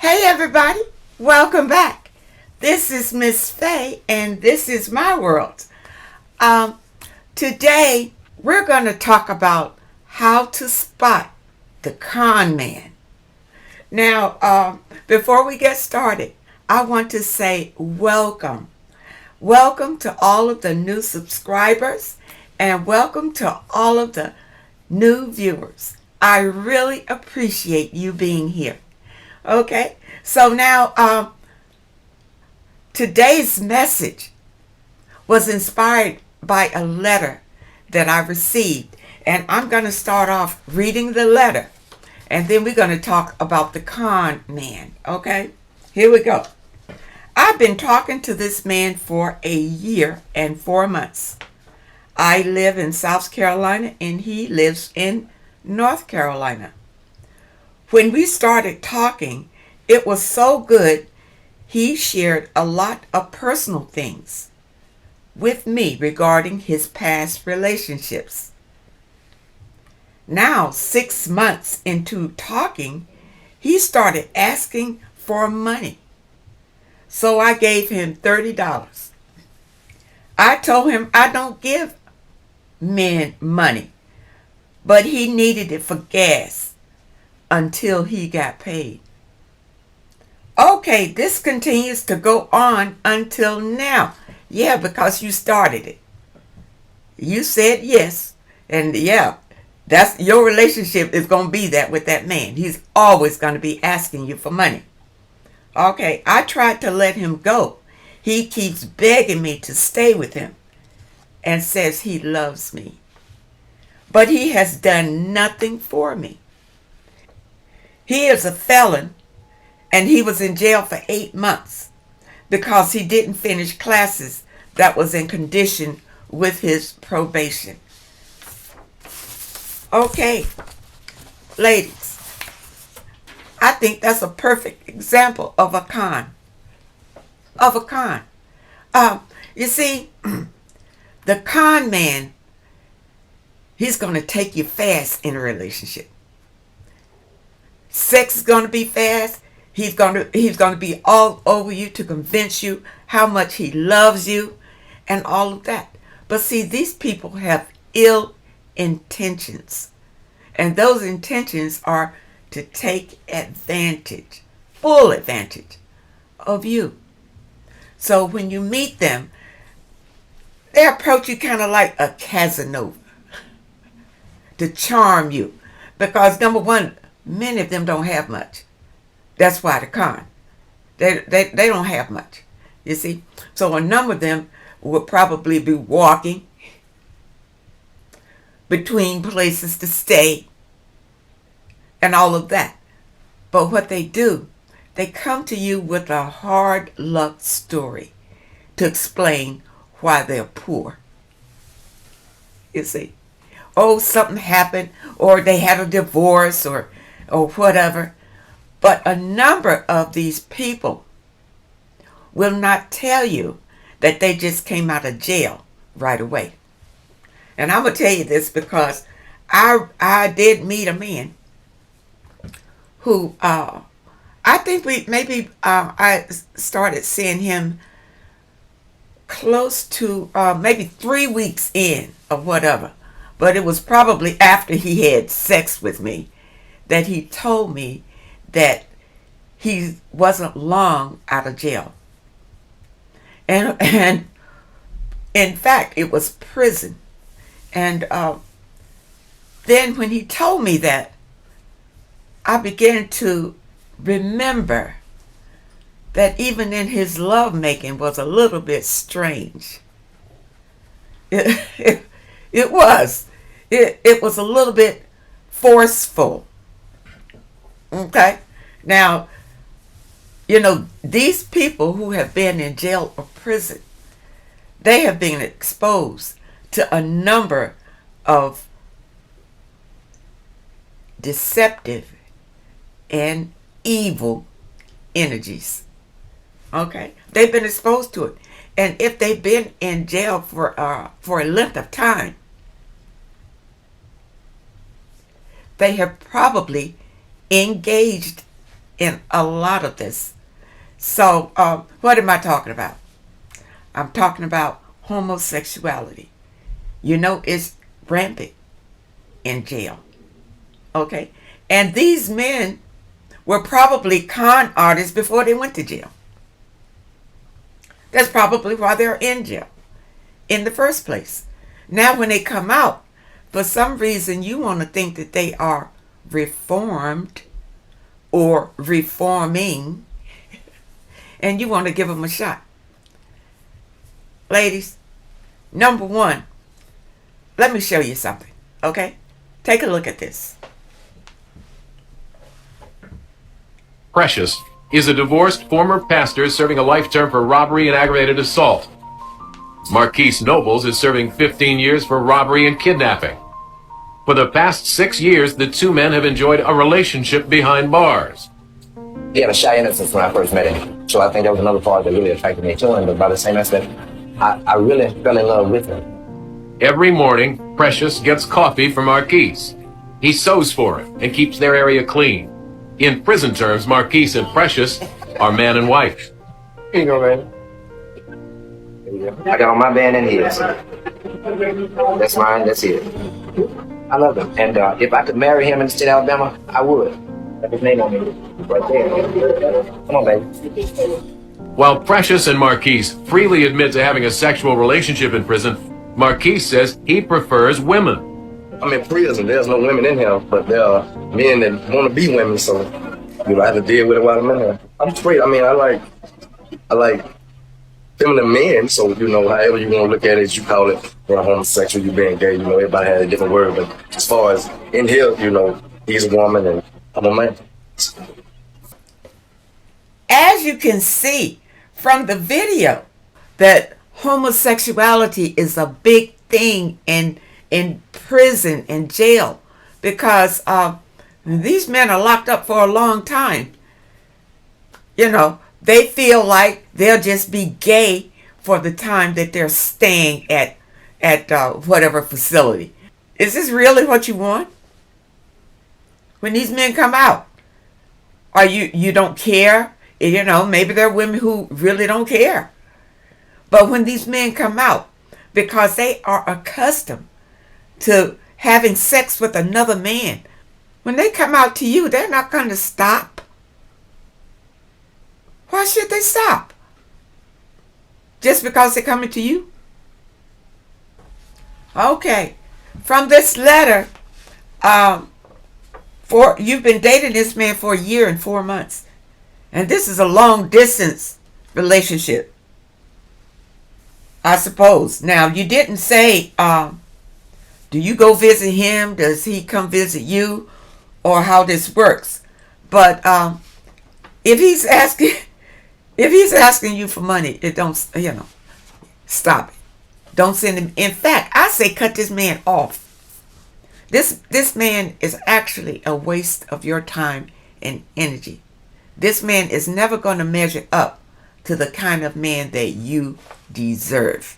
Hey everybody, welcome back. This is Miss Faye and this is my world. Um, Today we're going to talk about how to spot the con man. Now, before we get started, I want to say welcome. Welcome to all of the new subscribers and welcome to all of the new viewers. I really appreciate you being here. Okay, so now today's message was inspired by a letter that I received, and I'm going to start off reading the letter, and then we're going to talk about the con man. Okay, here we go. I've been talking to this man for a year and 4 months. I live in South Carolina, and he lives in North Carolina. When we started talking, it was so good. He shared a lot of personal things with me regarding his past relationships. Now, 6 months into talking, he started asking for money. So I gave him $30. I told him I don't give men money, but he needed it for gas until he got paid. Okay, this continues to go on until now. Yeah, because you started it. You said yes. And yeah, that's your relationship is going to be that with that man. He's always going to be asking you for money. Okay, I tried to let him go. He keeps begging me to stay with him and says he loves me. But he has done nothing for me. He is a felon, and he was in jail for 8 months because he didn't finish classes that was in condition with his probation. Okay, ladies, I think that's a perfect example of a con. Of a con. You see, the con man, he's going to take you fast in a relationship. Sex is going to be fast. He's going to be all over you to convince you how much he loves you and all of that. But see, these people have ill intentions. And those intentions are to take advantage, full advantage of you. So when you meet them, they approach you kind of like a Casanova to charm you. Because number one, many of them don't have much. That's why the con. They don't have much, you see. So a number of them will probably be walking between places to stay and all of that. But what they do, they come to you with a hard luck story to explain why they're poor. You see. Oh, something happened, or they had a divorce, or whatever. But a number of these people will not tell you that they just came out of jail right away. And I'm going to tell you this because I did meet a man who I think I started seeing him close to maybe 3 weeks in or whatever. But it was probably after he had sex with me that he told me that he wasn't long out of jail. And in fact, it was prison. And then when he told me that, I began to remember that even in his lovemaking was a little bit strange. It was. It was a little bit forceful. Okay? Now, you know, these people who have been in jail or prison, they have been exposed to a number of deceptive and evil energies. Okay? They've been exposed to it. And if they've been in jail for a length of time, they have probably engaged in a lot of this. So, what am I talking about? I'm talking about homosexuality. You know, it's rampant in jail. Okay? And these men were probably con artists before they went to jail. That's probably why they're in jail in the first place. Now, when they come out, for some reason you want to think that they are reformed or reforming, and you want to give them a shot. Ladies, number one, let me show you something, okay? Take a look at this. Precious is a divorced former pastor serving a life term for robbery and aggravated assault. Marquise Nobles is serving 15 years for robbery and kidnapping. For the past 6 years, the two men have enjoyed a relationship behind bars. He had a shy innocence when I first met him, so I think that was another part that really attracted me to him. But by the same aspect, I really fell in love with him. Every morning, Precious gets coffee from Marquise. He sews for him and keeps their area clean. In prison terms, Marquise and Precious are man and wife. Here you go, man. I got on my band and his. That's mine, that's it. I love him. And if I could marry him in the state of Alabama, I would. That's his name on me. Right there. Come on, baby. While Precious and Marquise freely admit to having a sexual relationship in prison, Marquise says he prefers women. I'm in prison. There's no women in here, but there are men that want to be women, so you know, I have to deal with it while I'm in here. I'm straight. I mean, I like feminine men, so you know, however you want to look at it, you call it, you know, homosexual, you being gay, you know, everybody has a different word, but as far as in here, you know, he's a woman and I'm a man. As you can see from the video, that homosexuality is a big thing in prison and jail, because these men are locked up for a long time. You know, they feel like they'll just be gay for the time that they're staying at whatever facility. Is this really what you want? When these men come out, are you don't care? You know, maybe there are women who really don't care. But when these men come out, because they are accustomed to having sex with another man, when they come out to you, they're not going to stop. Why should they stop? Just because they're coming to you? Okay. From this letter, you've been dating this man for 1 year and 4 months. And this is a long distance relationship, I suppose. Now, you didn't say, do you go visit him? Does he come visit you? Or how this works. But if he's asking you for money, it don't, stop it. Don't send him. In fact, I say cut this man off. This man is actually a waste of your time and energy. This man is never going to measure up to the kind of man that you deserve.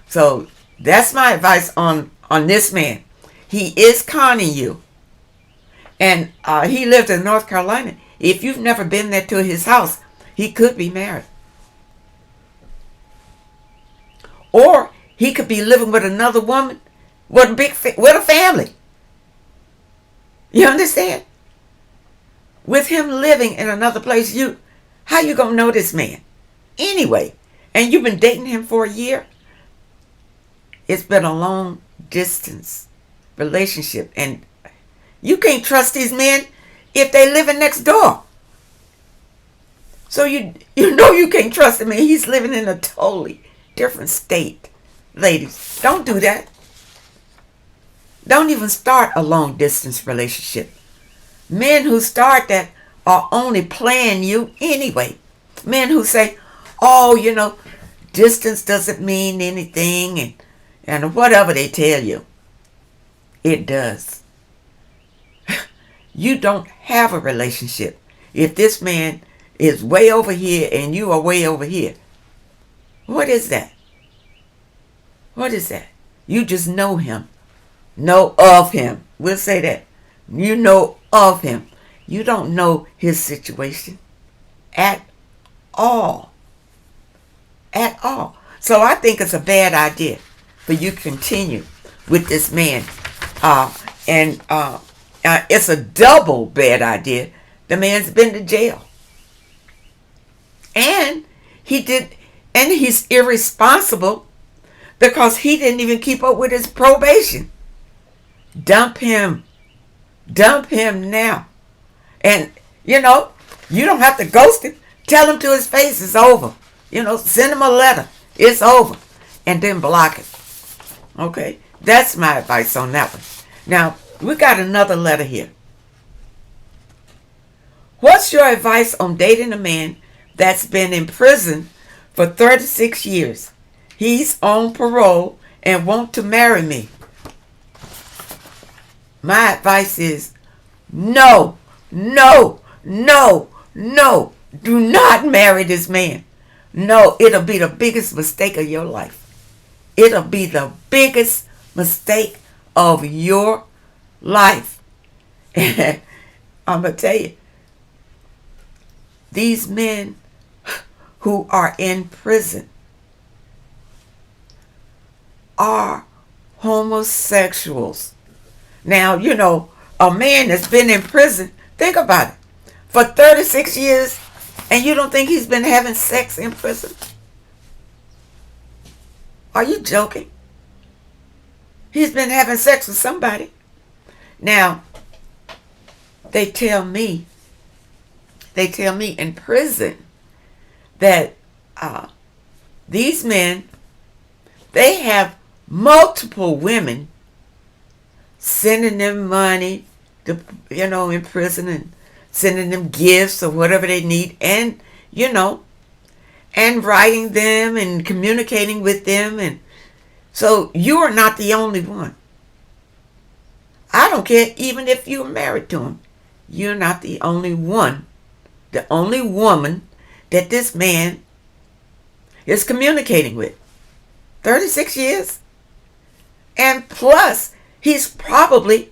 So that's my advice on this man. He is conning you. And he lives in North Carolina. If you've never been there to his house, he could be married. Or he could be living with another woman with a family. You understand? With him living in another place, how you gonna know this man? Anyway, and you've been dating him for 1 year. It's been a long distance relationship, and you can't trust these men if they living next door. So you know you can't trust him, and he's living in a totally different state. Ladies, don't do that. Don't even start a long distance relationship. Men who start that are only playing you anyway. Men who say, oh, distance doesn't mean anything, and whatever they tell you. It does. You don't have a relationship if this man is way over here and you are way over here. What is that? What is that? You just know him. Know of him. We'll say that. You know of him. You don't know his situation at all. At all. So I think it's a bad idea for you to continue with this man. And it's a double bad idea. The man's been to jail. And he's irresponsible because he didn't even keep up with his probation. Dump him. Dump him now. And, you don't have to ghost him. Tell him to his face it's over. Send him a letter. It's over. And then block it. Okay? That's my advice on that one. Now, we got another letter here. What's your advice on dating a man that's been in prison for 36 years? He's on parole and wants to marry me. My advice is no, no, no, no. Do not marry this man. No, it'll be the biggest mistake of your life. It'll be the biggest mistake of your life. And I'm going to tell you, these men who are in prison are homosexuals. Now, a man that's been in prison, think about it, for 36 years, and you don't think he's been having sex in prison? Are you joking? He's been having sex with somebody. Now, they tell me in prison that these men, they have multiple women sending them money to, in prison, and sending them gifts or whatever they need, and and writing them and communicating with them. And so you are not the only one. I don't care even if you're married to him. You're not the only one, the only woman that this man is communicating with. 36 years. And plus, he's probably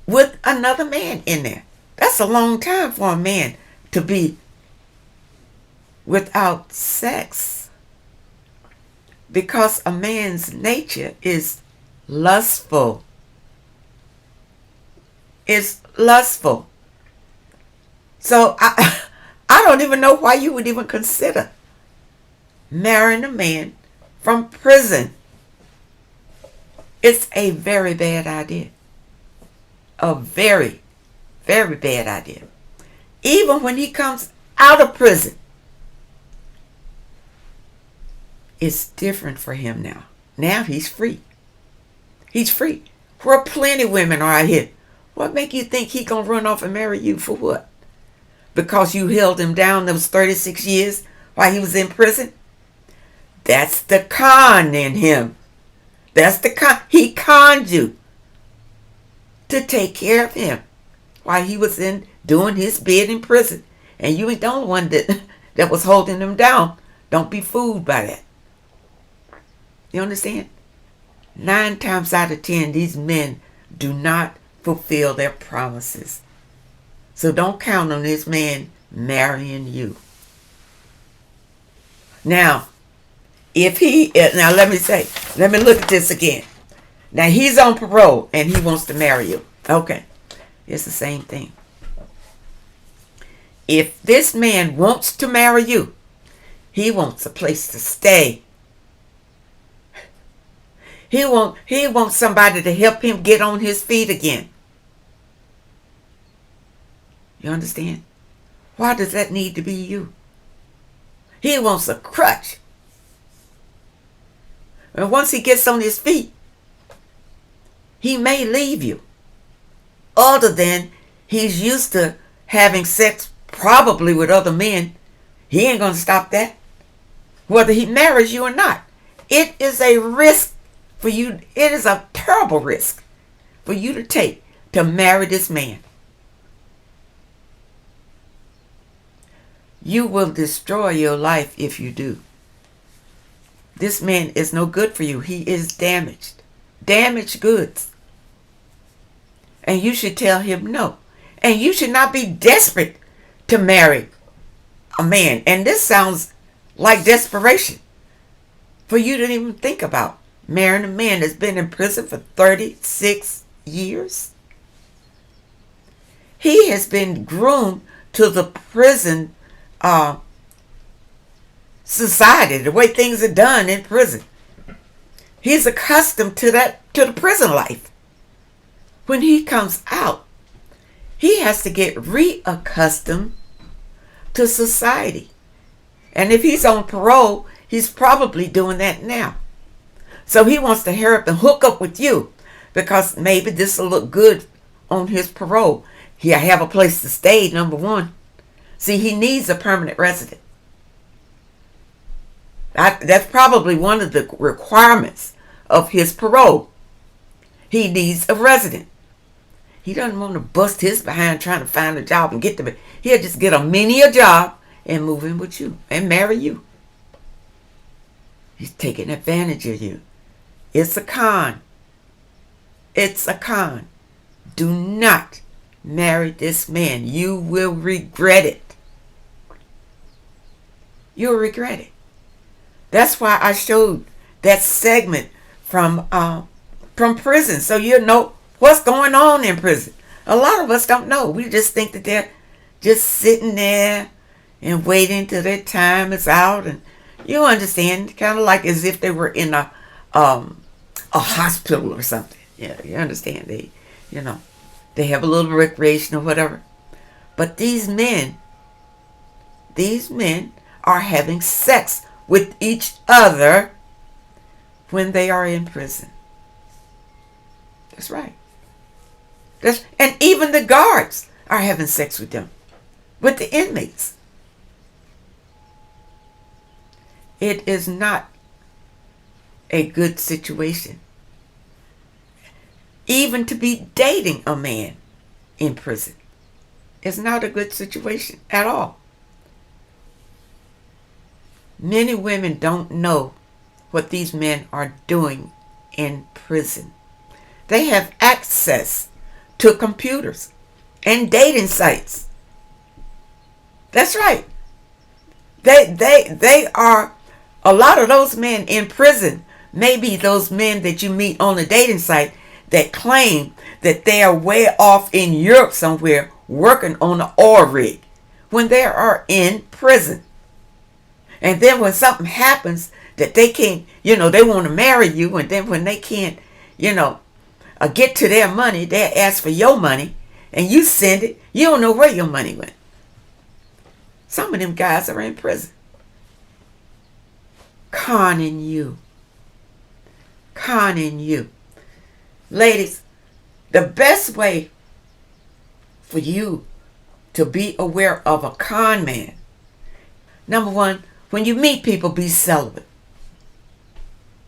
with another man in there. That's a long time for a man to be without sex. Because a man's nature is lustful. It's lustful. So I don't even know why you would even consider marrying a man from prison. It's a very bad idea. A very, very bad idea. Even when he comes out of prison, it's different for him now. Now he's free. He's free. Where plenty of women are out here. What make you think he gonna run off and marry you for what? Because you held him down those 36 years while he was in prison? That's the con in him. That's the con. He conned you to take care of him while he was doing his bid in prison. And you ain't the only one that was holding him down. Don't be fooled by that. You understand? 9 times out of 10, these men do not fulfill their promises. So don't count on this man marrying you. Now, let me look at this again. Now, he's on parole and he wants to marry you. Okay. It's the same thing. If this man wants to marry you, he wants a place to stay. He wants somebody to help him get on his feet again. You understand? Why does that need to be you? He wants a crutch. And once he gets on his feet, he may leave you. Other than he's used to having sex probably with other men. He ain't going to stop that. Whether he marries you or not. It is a risk for you. It is a terrible risk for you to take to marry this man. You will destroy your life if you do. This man is no good for you. He is damaged. Damaged goods. And you should tell him no. And you should not be desperate to marry a man. And this sounds like desperation for you to even think about marrying a man that's been in prison for 36 years. He has been groomed to the prison society, the way things are done in prison. He's accustomed to the prison life. When he comes out, he has to get reaccustomed to society. And if he's on parole, he's probably doing that now. So he wants to hurry up and hook up with you because maybe this will look good on his parole. He'll have a place to stay, number one. See, he needs a permanent resident. That's probably one of the requirements of his parole. He needs a resident. He doesn't want to bust his behind trying to find a job and get to. He'll just get a job and move in with you and marry you. He's taking advantage of you. It's a con. It's a con. Do not marry this man. You will regret it. You'll regret it. That's why I showed that segment from prison, so you know what's going on in prison. A lot of us don't know. We just think that they're just sitting there and waiting till their time is out, and you understand, kind of like as if they were in a hospital or something. Yeah, you understand. They have a little recreation or whatever. But these men are having sex with each other when they are in prison. That's right. And even the guards are having sex with them, with the inmates. It is not a good situation. Even to be dating a man in prison is not a good situation at all. Many women don't know what these men are doing in prison. They have access to computers and dating sites. That's right. They are, a lot of those men in prison may be those men that you meet on a dating site that claim that they are way off in Europe somewhere working on an oil rig when they are in prison. And then when something happens that they can't, they want to marry you, and then when they can't, get to their money, they ask for your money, and you send it, you don't know where your money went. Some of them guys are in prison. Conning you. Ladies, the best way for you to be aware of a con man, number one, when you meet people, be celibate.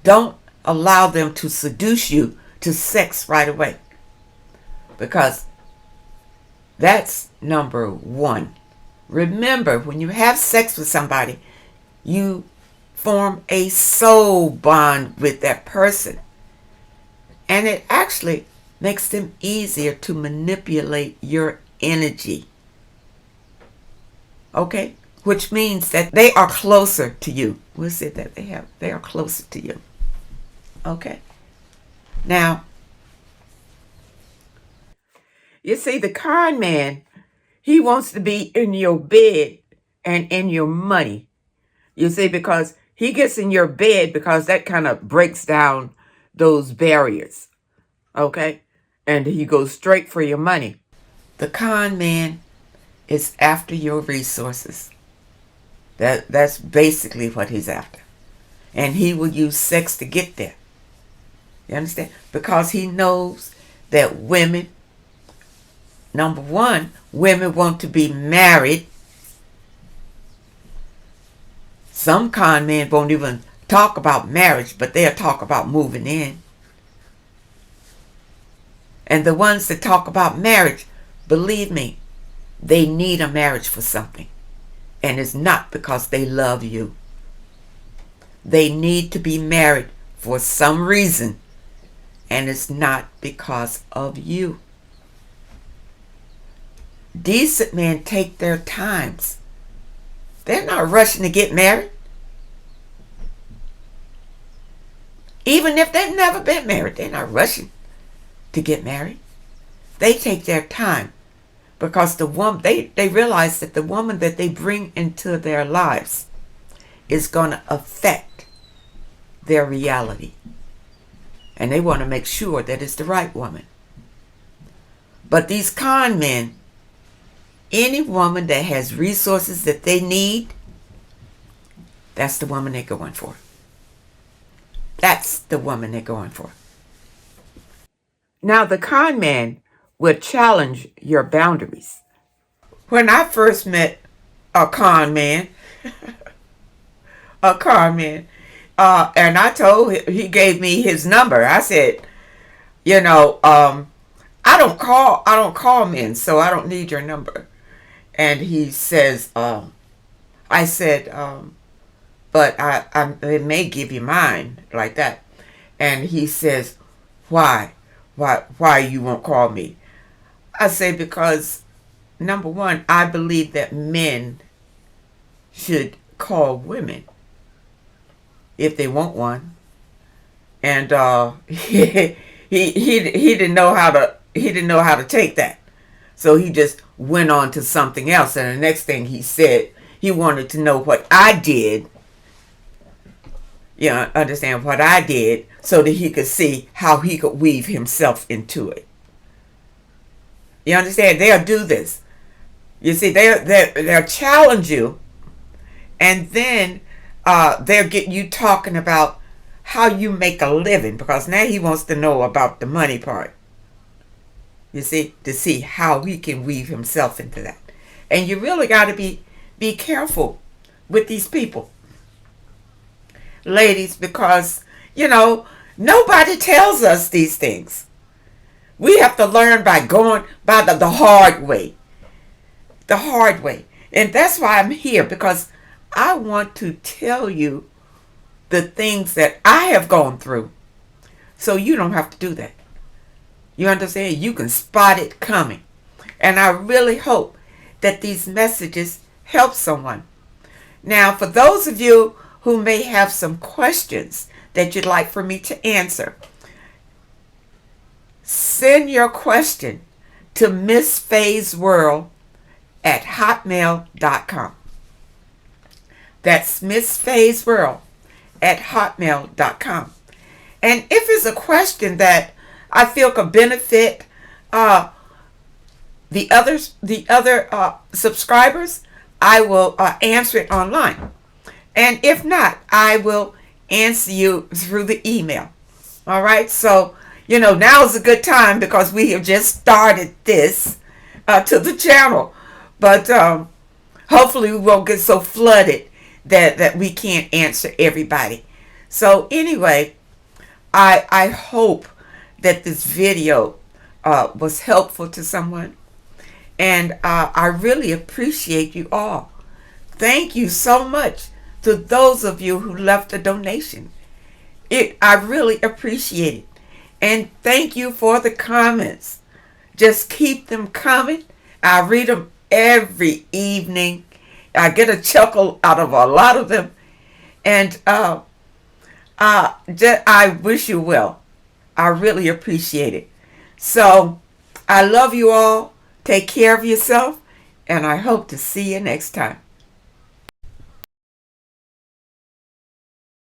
Don't allow them to seduce you to sex right away, because that's number one. Remember, when you have sex with somebody, you form a soul bond with that person, and it actually makes them easier to manipulate your energy. Okay? Which means that they are closer to you. We'll say that they are closer to you. Okay? Now, you see, the con man, he wants to be in your bed and in your money. You see, because he gets in your bed because that kind of breaks down those barriers. Okay? And he goes straight for your money. The con man is after your resources. That's basically what he's after. And he will use sex to get there. You understand? Because he knows that women, number one, women want to be married. Some con men won't even talk about marriage, but they'll talk about moving in. And the ones that talk about marriage, believe me, they need a marriage for something. And it's not because they love you. They need to be married for some reason. And it's not because of you. Decent men take their times. They're not rushing to get married. Even if they've never been married, they're not rushing to get married. They take their time because the woman, they realize that the woman that they bring into their lives is going to affect their reality. And they want to make sure that it's the right woman. But these con men, any woman that has resources that they need, that's the woman they're going for. That's the woman they're going for. Now, the con man will challenge your boundaries. When I first met a con man, and I told him, he gave me his number. I said, I don't call men, so I don't need your number. And he says, I said, but I may give you mine, like that. And he says, why you won't call me? I say, because number one, I believe that men should call women if they want one. And he didn't know how to take that. So he just went on to something else. And the next thing he said, he wanted to know what I did. Understand what I did so that he could see how he could weave himself into it. You understand? They'll do this. You see, they'll challenge you, and then they'll get you talking about how you make a living, because now he wants to know about the money part. You see, to see how he can weave himself into that. And you really got to be careful with these people, ladies, because, nobody tells us these things. We have to learn by going by the hard way. The hard way. And that's why I'm here, because I want to tell you the things that I have gone through, so you don't have to do that. You understand? You can spot it coming. And I really hope that these messages help someone. Now, for those of you who may have some questions that you'd like for me to answer, send your question to Miss Faye's World at hotmail.com. That's Miss Faye's World at hotmail.com. And if it's a question that I feel could benefit the other subscribers, I will answer it online. And if not, I will answer you through the email. All right. So, now is a good time, because we have just started this to the channel. But hopefully we won't get so flooded that we can't answer everybody. So anyway, I hope that this video was helpful to someone. And I really appreciate you all. Thank you so much to those of you who left a donation. I really appreciate it. And thank you for the comments. Just keep them coming. I read them every evening. I get a chuckle out of a lot of them. And I wish you well. I really appreciate it. So I love you all. Take care of yourself. And I hope to see you next time.